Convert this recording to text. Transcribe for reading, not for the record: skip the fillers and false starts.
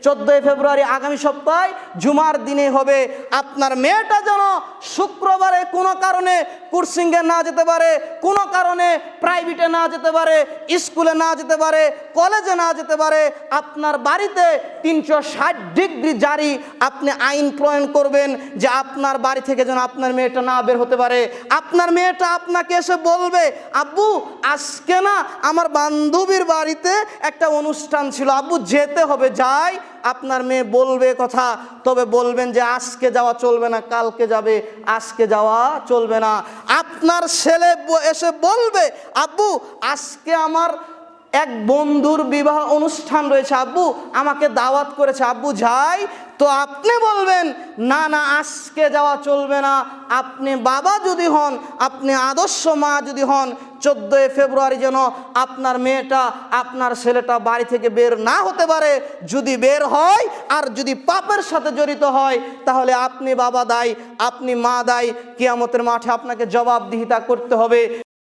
14 ফেব্রুয়ারি আগামী সপ্তাহে জুমার দিনে হবে। আপনার মেয়েটা যেন শুক্রবারে কোনো কারণে কোচিংয়ে না যেতে পারে, কোনো কারণে প্রাইভেটে না যেতে পারে, স্কুলে না যেতে পারে, কলেজে না যেতে পারে। আপনার বাড়িতে 360 ডিগ্রি জারি আপনি আইন প্রণয়ন করবেন যে আপনার বাড়ি থেকে যেন আপনার মেয়েটা না বের হতে পারে। আপনার মেয়েটা আপনাকে এসে বলবে, আব্বু আজকে না আমার বান্ধবীর বাড়িতে একটা অনুষ্ঠান ছিল, আব্বু যেতে হবে, যাই। আপনার মেয়ে বলবে কথা, তবে বলবেন যে আজকে যাওয়া চলবে না, কালকে যাবে, আজকে যাওয়া চলবে না। আপনার ছেলে এসে বলবে, আব্বু আজকে আমার এক বন্ধুর বিবাহ অনুষ্ঠান রয়েছে, আব্বু আমাকে দাওয়াত করেছে, আব্বু যাই। তো আপনি বলবেন না না আজকে যাওয়া চলবে না। আপনি বাবা যদি হন, আপনি আদর্শ মা যদি হন, 14 ফেব্রুয়ারি যেন আপনার মেয়েটা আপনার ছেলেটা বাড়ি থেকে বের না হতে পারে। যদি বের হয় আর যদি পাপের সাথে জড়িত হয়, তাহলে আপনি বাবা দায়ী, আপনি মা দায়ী। কিয়ামতের মাঠে আপনাকে জবাবদিহিতা করতে হবে।